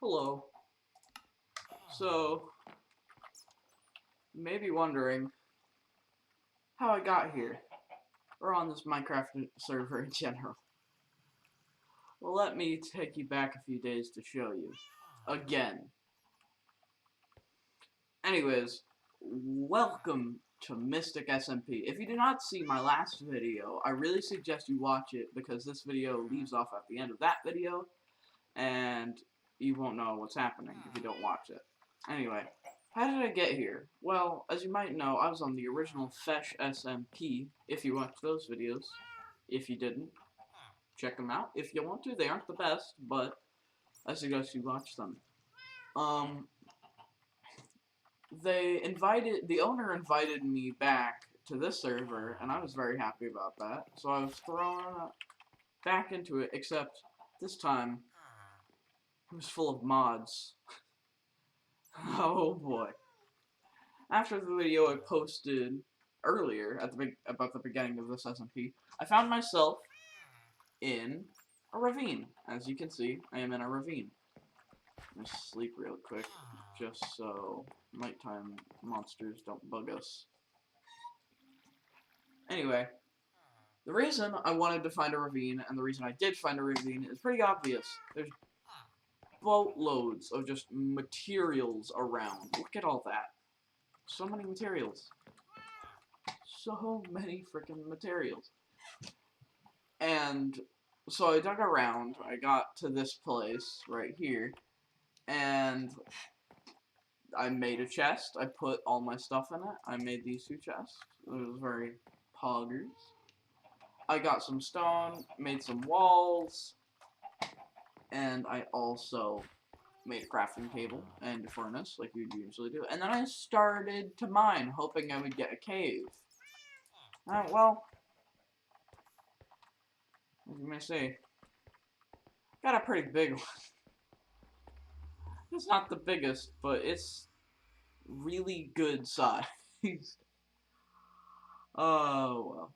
Hello. So, you may be wondering how I got here, or on this Minecraft server in general. Well, let me take you back a few days to show you. Again. Anyways, welcome to Mystic SMP. If you did not see my last video, I really suggest you watch it because this video leaves off at the end of that video, and you won't know what's happening if you don't watch it. Anyway, how did I get here? Well, as you might know, I was on the original Fesh SMP, if you watched those videos. If you didn't, check them out. If you want to, they aren't the best, but I suggest you watch them. Um, the owner invited me back to this server, and I was very happy about that. So I was thrown back into it, except this time, it was full of mods. Oh boy. After the video I posted earlier about the beginning of this SMP, I found myself in a ravine. As you can see, I am in a ravine. Let me sleep real quick, just so nighttime monsters don't bug us. Anyway, the reason I wanted to find a ravine, and the reason I did find a ravine, is pretty obvious. There's boatloads of just materials around. Look at all that. So many materials. So many freaking materials. And so I dug around, I got to this place right here, and I made a chest. I put all my stuff in it. I made these two chests. It was very poggers. I got some stone, made some walls, and I also made a crafting table and a furnace, like you'd usually do. And then I started to mine, hoping I would get a cave. Well, as you may see, got a pretty big one. It's not the biggest, but it's really good size. Oh, well.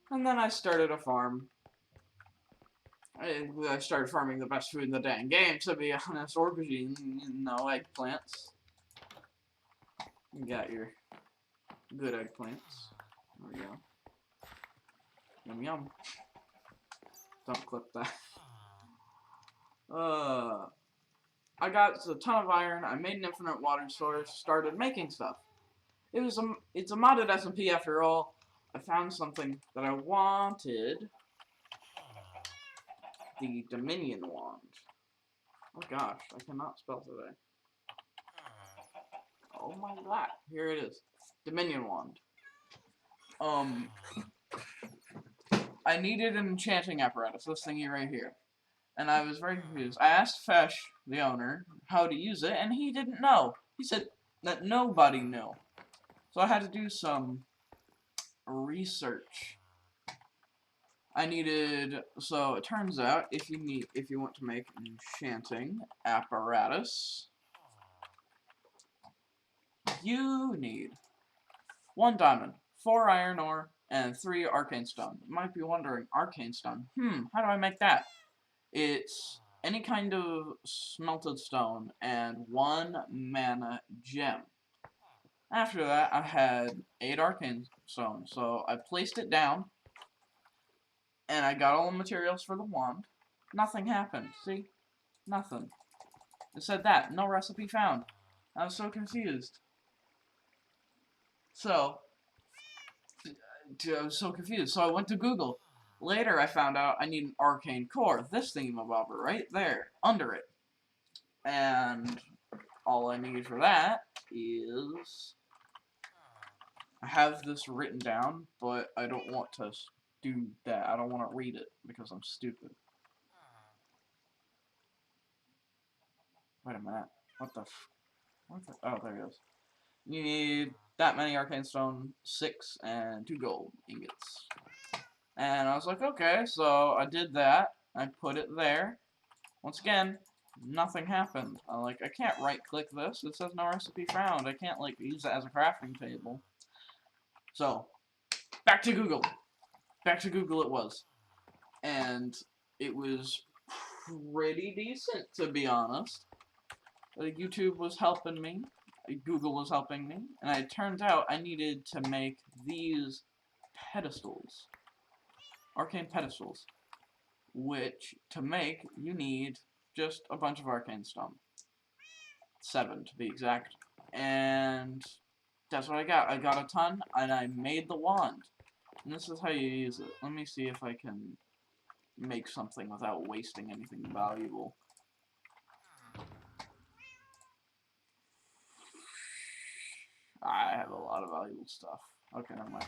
And then I started a farm. I started farming the best food in the dang game, to be honest. Aubergine, eggplants. You got your good eggplants. There we go. Yum yum. Don't clip that. I got a ton of iron, I made an infinite water source, started making stuff. It's a modded SMP after all. I found something that I wanted. The Dominion Wand. Oh gosh, I cannot spell today. Oh my god, here it is. Dominion Wand. I needed an enchanting apparatus, this thingy right here. And I was very confused. I asked Fesh, the owner, how to use it, and he didn't know. He said that nobody knew. So I had to do some research. So it turns out, if you want to make an enchanting apparatus, you need 1 diamond, 4 iron ore, and 3 arcane stone. You might be wondering, arcane stone, how do I make that? It's any kind of smelted stone and 1 mana gem. After that, I had 8 arcane stone, so I placed it down, and I got all the materials for the wand. Nothing happened, see? Nothing. It said that, no recipe found. I was so confused. So, I was so confused, so I went to Google. Later, I found out I need an arcane core, this thingamabobber right there, under it. And all I need for that is... I have this written down, but I don't want to do that. I don't want to read it, because I'm stupid. Wait a minute. What the... Oh, there it is. You need that many arcane stone, 6, and 2 gold ingots. And I was like, okay, so I did that. I put it there. Once again, nothing happened. I can't right-click this. It says no recipe found. I can't, use it as a crafting table. So, back to Google. Back to Google it was. And it was pretty decent, to be honest. YouTube was helping me, Google was helping me, and it turns out I needed to make these pedestals, arcane pedestals, which, to make, you need just a bunch of arcane stone. 7, to be exact. And that's what I got. I got a ton, and I made the wand. And this is how you use it. Let me see if I can make something without wasting anything valuable. I have a lot of valuable stuff. Okay, never mind.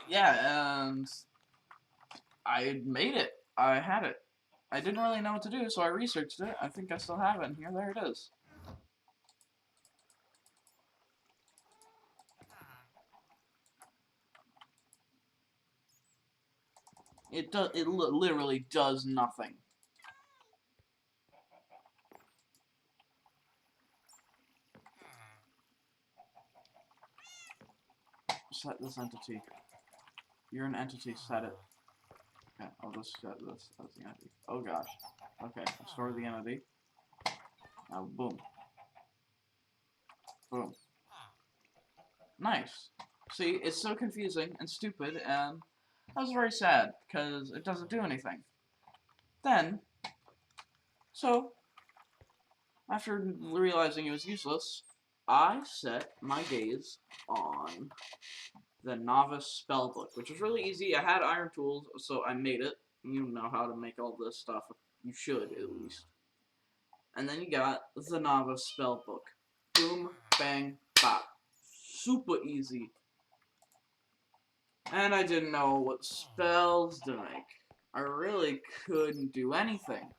Yeah, and I made it. I had it. I didn't really know what to do, so I researched it. I think I still have it in here. There it is. It literally does nothing. Set this entity. You're an entity, set it. Okay, I'll just set this as the entity. Oh gosh. Okay, I'll store the entity. Now, boom. Boom. Nice. See, it's so confusing and stupid, and I was very sad, because it doesn't do anything. Then, so, after realizing it was useless, I set my gaze on the novice spellbook, which was really easy. I had iron tools, so I made it. You know how to make all this stuff. You should, at least. And then you got the novice spellbook. Boom, bang, bop. Super easy. And I didn't know what spells to make. I really couldn't do anything.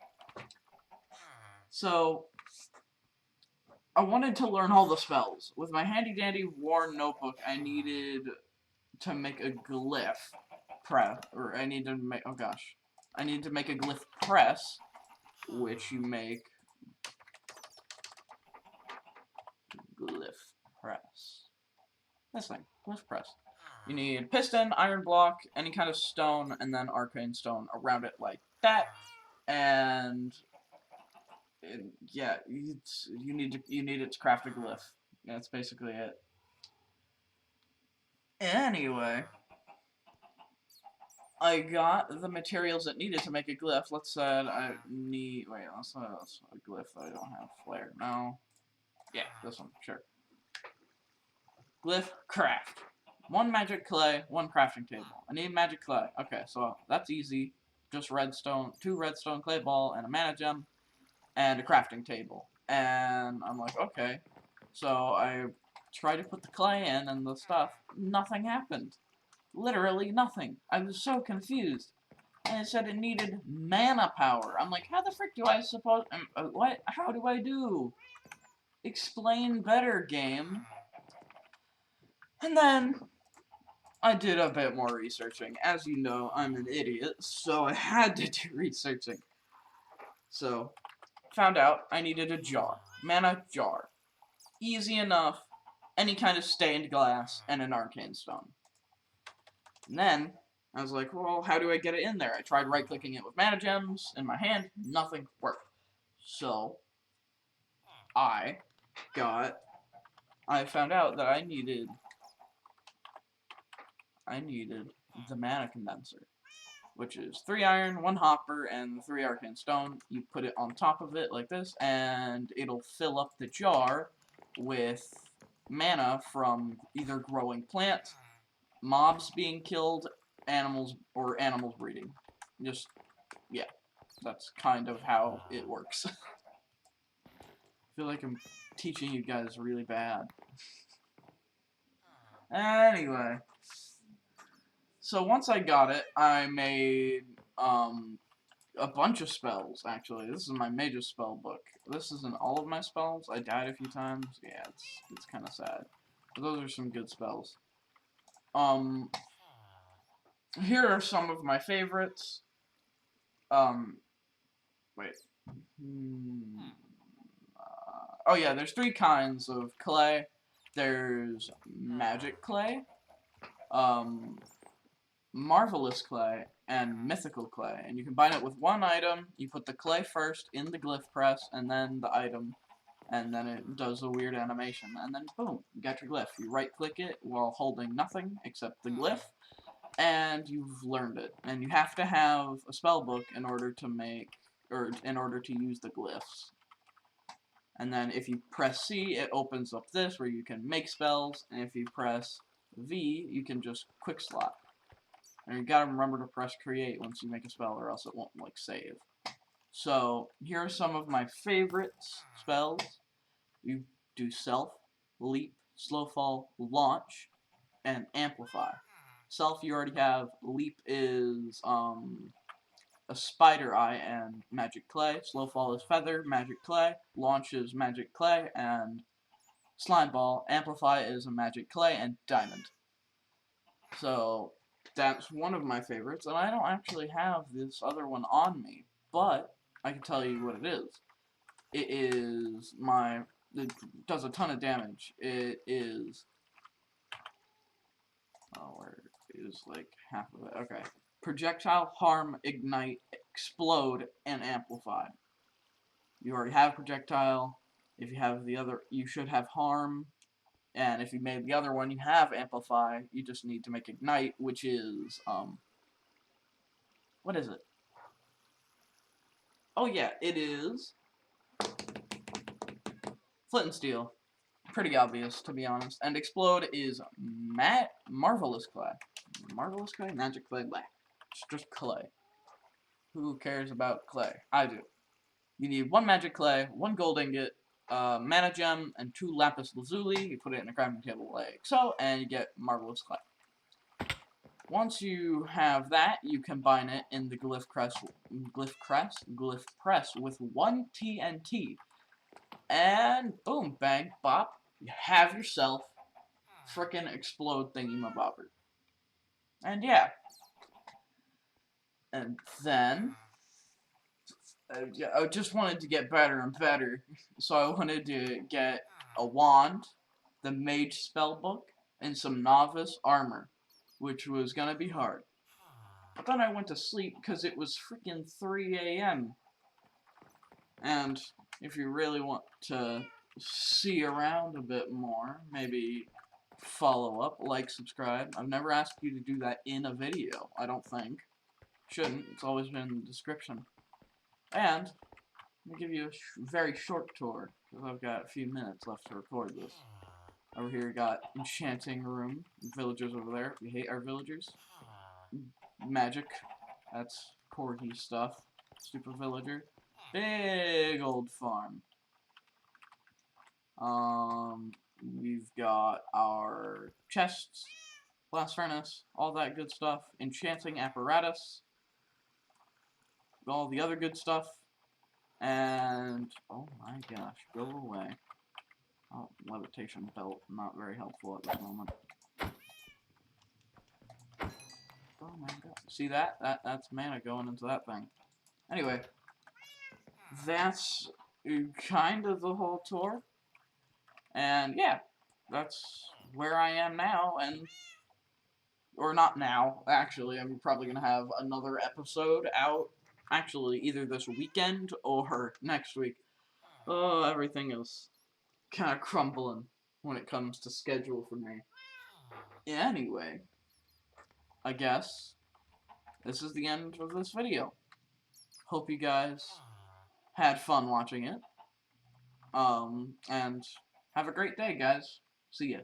So, I wanted to learn all the spells. With my handy-dandy worn notebook, I needed to make a glyph press, or I need to make, oh gosh. I need to make a glyph press, which you make glyph press. This thing, glyph press. You need piston, iron block, any kind of stone, and then arcane stone around it like that. And yeah, you need it to craft a glyph. That's basically it. Anyway, I got the materials that needed to make a glyph. Let's say I need. Wait, that's a glyph that I don't have. Flare. No. Yeah, this one. Sure. Glyph craft. 1 magic clay, 1 crafting table. I need magic clay. Okay, so that's easy. Just redstone, 2 redstone clay ball, and a mana gem, and a crafting table. And I'm like, okay. So I tried to put the clay in and the stuff. Nothing happened. Literally nothing. I was so confused. And it said it needed mana power. I'm like, how the frick do I suppose... what? How do I do? Explain better, game. And then I did a bit more researching. As you know, I'm an idiot, so I had to do researching. So, found out I needed a jar. Mana jar. Easy enough. Any kind of stained glass and an arcane stone. And then, I was like, well, how do I get it in there? I tried right-clicking it with mana gems in my hand. Nothing worked. So, I found out that I needed the mana condenser, which is 3 iron, 1 hopper, and 3 arcane stone. You put it on top of it like this, and it'll fill up the jar with mana from either growing plants, mobs being killed, animals breeding. Just, yeah, that's kind of how it works. I feel like I'm teaching you guys really bad. Anyway. So once I got it, I made a bunch of spells, actually. This is my major spell book. This isn't all of my spells. I died a few times. Yeah, it's kind of sad. But those are some good spells. Here are some of my favorites. Wait. Oh yeah, there's 3 kinds of clay. There's magic clay. marvelous clay, and mythical clay. And you combine it with one item. You put the clay first in the glyph press, and then the item, and then it does a weird animation. And then boom, you got your glyph. You right-click it while holding nothing except the glyph, and you've learned it. And you have to have a spell book in order to make, or in order to use the glyphs. And then if you press C, it opens up this where you can make spells, and if you press V, you can just quick slot. And you gotta remember to press create once you make a spell, or else it won't, like, save. So, here are some of my favorites spells. You do Self, Leap, Slow Fall, Launch, and Amplify. Self you already have. Leap is, a spider eye and magic clay. Slow Fall is feather, magic clay. Launch is magic clay and slime ball. Amplify is a magic clay and diamond. So that's one of my favorites, and I don't actually have this other one on me, but I can tell you what it is. It is it does a ton of damage. It is, oh, where is like half of it? Okay. Projectile, harm, ignite, explode, and amplify. You already have projectile. If you have the other, you should have harm. And if you made the other one, you have amplify. You just need to make ignite, which is, what is it? Oh yeah, it is flint and steel. Pretty obvious, to be honest. And explode is marvelous clay. Marvelous clay? Magic clay? Blah. It's just clay. Who cares about clay? I do. You need 1 magic clay, 1 gold ingot, mana gem, and 2 lapis lazuli. You put it in a crafting table like so, and you get marvelous clay. Once you have that, you combine it in the glyph press with 1 TNT. And boom, bang, bop, you have yourself frickin' explode thingy-mabobber. And yeah. And then I just wanted to get better and better, so I wanted to get a wand, the mage spellbook, and some novice armor, which was gonna be hard. But then I went to sleep because it was freaking 3 a.m. And if you really want to see around a bit more, maybe follow up, like, subscribe. I've never asked you to do that in a video, I don't think. Shouldn't, it's always been in the description. And let me give you a very short tour, because I've got a few minutes left to record this. Over here we got Enchanting Room, villagers over there. We hate our villagers. Magic, that's corgi stuff. Stupid villager. Big old farm. We've got our chests, blast furnace, all that good stuff. Enchanting Apparatus. All the other good stuff. And, oh my gosh, go away. Oh, levitation belt, not very helpful at this moment. Oh my god. See that? That's mana going into that thing. Anyway, that's kind of the whole tour. And yeah, that's where I am now, and or not now, actually. I'm probably gonna have another episode out, actually, either this weekend or next week. Oh, everything is kind of crumbling when it comes to schedule for me. Anyway, I guess this is the end of this video. Hope you guys had fun watching it. And have a great day, guys. See ya.